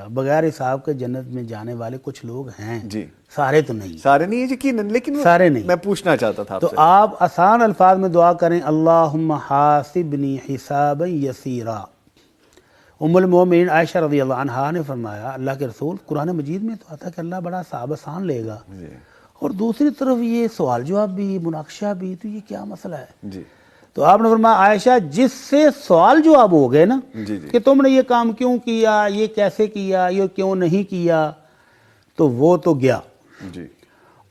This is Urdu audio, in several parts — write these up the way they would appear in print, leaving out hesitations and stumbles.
بغیر حساب کے جنت میں جانے والے کچھ لوگ ہیں جی، سارے تو نہیں، سارے نہیں ہیں یقیناً، لیکن سارے نہیں. میں پوچھنا چاہتا تھا آپ تو سے. آپ آسان الفاظ میں دعا کریں اللہم حاسبنی حسابا یسیرا. ام المومنین عائشہ رضی اللہ عنہا نے فرمایا اللہ کے رسول قرآن مجید میں تو آتا ہے کہ اللہ بڑا حساب آسان لے گا، جی اور دوسری طرف یہ سوال جواب بھی، مناقشہ بھی، تو یہ کیا مسئلہ ہے؟ جی تو آپ نے فرمایا عائشہ جس سے سوال جواب ہو گئے نا جی جی کہ تم نے یہ کام کیوں کیا، یہ کیسے کیا، یہ کیوں نہیں کیا، تو وہ تو گیا. جی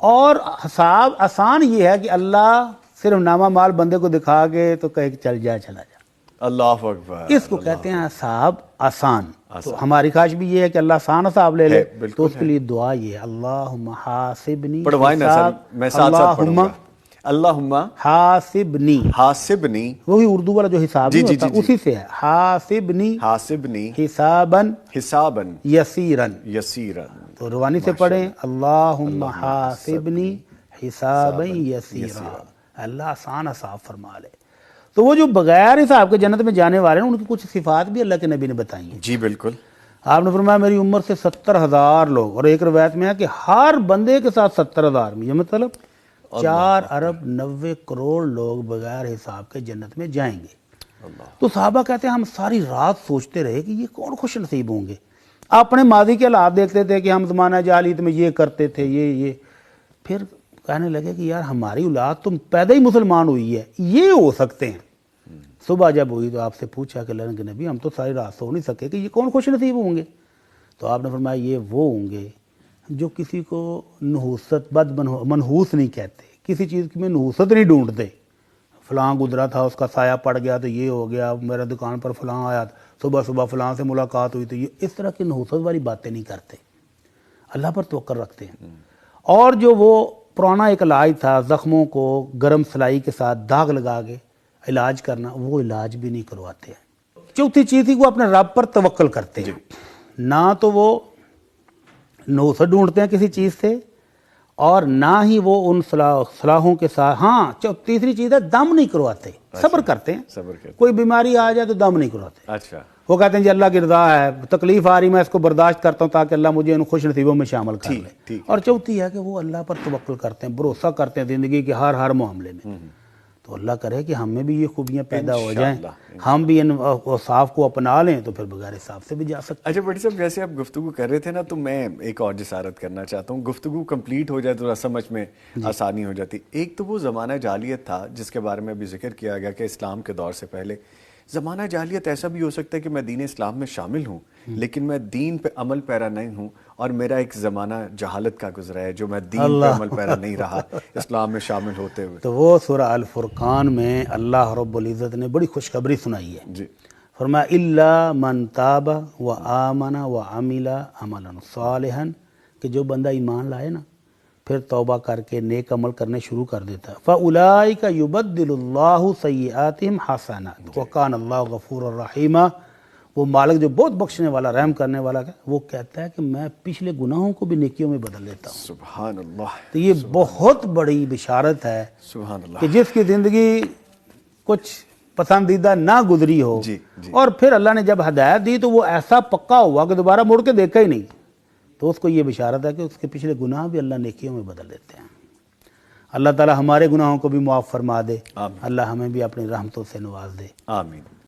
اور حساب آسان یہ ہے کہ اللہ صرف نامہ مال بندے کو دکھا کے تو کہے کہ چل جا چلا جا، اللہ اکبر. اس کو کہتے ہیں حساب آسان. تو ہماری خواہش بھی یہ ہے کہ اللہ آسان حساب لے لے، ہے، تو بالکل اس کے لیے دعا یہ ہے اللہم حاسبنی پڑھوائیں نا سر، میں ساتھ ساتھ پڑھوں گا. اللہم حاسبنی، حاسبنی، وہی اردو والا جو حساب جی نہیں جی ہوتا جی جی، اسی سے ہے، حاسبنی حاسبنی حساباً حساباً یسیراً. یسیرا. تو روانی سے پڑھیں اللہم حاسبنی حساباً یسیرا، اللہ آسان حساب فرما لے. تو وہ جو بغیر حساب کے جنت میں جانے والے ہیں ان کی کچھ صفات بھی اللہ کے نبی نے بتائی ہیں. جی بالکل. آپ نے فرمایا میری عمر سے 70,000 لوگ، اور ایک روایت میں ہے کہ ہر بندے کے ساتھ 70,000 میں، یہ مطلب 4 ارب 90 کروڑ لوگ بغیر حساب کے جنت میں جائیں گے. تو صحابہ کہتے ہیں ہم ساری رات سوچتے رہے کہ یہ کون خوش نصیب ہوں گے. اپنے ماضی کے حالات دیکھتے تھے کہ ہم زمانہ جاہلیت میں یہ کرتے تھے، یہ پھر کہنے لگے کہ یار ہماری اولاد تم پیدا ہی مسلمان ہوئی ہے، یہ ہو سکتے ہیں. صبح جب ہوئی تو آپ سے پوچھا کہ اللہ کے نبی ہم تو ساری رات سو نہیں سکے کہ یہ کون خوش نصیب ہوں گے. تو آپ نے فرمایا یہ وہ ہوں گے جو کسی کو نحوست منحوس نہیں کہتے، کسی چیز میں نحوست نہیں ڈھونڈتے. فلاں گزرا تھا اس کا سایہ پڑ گیا تو یہ ہو گیا، میرا دکان پر فلاں آیا، صبح صبح فلاں سے ملاقات ہوئی تو یہ، اس طرح کی نحوست والی باتیں نہیں کرتے، اللہ پر توکل رکھتے ہیں. اور جو وہ پرانا ایک علاج تھا زخموں کو گرم سلائی کے ساتھ داغ لگا کے علاج کرنا، وہ علاج بھی نہیں کرواتے ہیں. چوتھی چیز تھی وہ اپنے رب پر توکل کرتے ہیں، نہ تو وہ نحوست ڈھونڈتے ہیں کسی چیز سے، اور نہ ہی وہ ان صلاحوں کے ساتھ. ہاں تیسری چیز ہے دم نہیں کرواتے، صبر کرتے ہیں. صبر کرتے. کوئی بیماری آ جائے تو دم نہیں کرواتے. اچھا. وہ کہتے ہیں جی اللہ کی رضا ہے، تکلیف آ رہی میں اس کو برداشت کرتا ہوں تاکہ اللہ مجھے ان خوش نصیبوں میں شامل کر لے. اور چوتھی ہے کہ وہ اللہ پر توکل کرتے ہیں، بھروسہ کرتے ہیں زندگی کے ہر معاملے میں. تو اللہ کرے کہ ہم میں بھی یہ خوبیاں پیدا ہو جائیں، ہم بھی ان اوصاف کو اپنا لیں تو پھر بغیر حساب سے بھی جا سکتے ہیں. اچھا بھٹی صاحب، جیسے آپ گفتگو کر رہے تھے نا تو میں ایک اور جسارت کرنا چاہتا ہوں. گفتگو کمپلیٹ ہو جائے تو سمجھ میں آسانی ہو جاتی. ایک تو وہ زمانہ جاہلیت تھا جس کے بارے میں ابھی ذکر کیا گیا کہ اسلام کے دور سے پہلے زمانہ جاہلیت ایسا بھی ہو سکتا ہے کہ میں دین اسلام میں شامل ہوں لیکن میں دین پہ عمل پیرا نہیں ہوں، اور میرا ایک زمانہ جہالت کا گزرا ہے جو میں دین پہ عمل پیرا نہیں رہا اسلام میں شامل ہوتے ہوئے. تو وہ سورہ الفرقان میں اللہ رب العزت نے بڑی خوشخبری سنائی ہے. جی. فرمایا الا من تاب و آمن و عمل عملا صالحا، کہ جو بندہ ایمان لائے نا پھر توبہ کر کے نیک عمل کرنے شروع کر دیتا ہے، فَأُولَئِكَ يُبَدِّلُ اللَّهُ سَيِّئَاتِهِمْ حَسَنَاتٍ وَكَانَ اللَّهُ غَفُورًا رَحِيمًا. وہ مالک جو بہت بخشنے والا رحم کرنے والا ہے، وہ کہتا ہے کہ میں پچھلے گناہوں کو بھی نیکیوں میں بدل دیتا ہوں. سبحان اللہ. تو یہ بہت بڑی بشارت ہے سبحان اللہ. کہ جس کی زندگی کچھ پسندیدہ نہ گزری ہو جی جی. اور پھر اللہ نے جب ہدایت دی تو وہ ایسا پکا ہوا کہ دوبارہ مڑ کے دیکھا ہی نہیں، تو اس کو یہ بشارت ہے کہ اس کے پچھلے گناہ بھی اللہ نیکیوں میں بدل دیتے ہیں. اللہ تعالی ہمارے گناہوں کو بھی معاف فرما دے، اللہ ہمیں بھی اپنی رحمتوں سے نواز دے. آمین.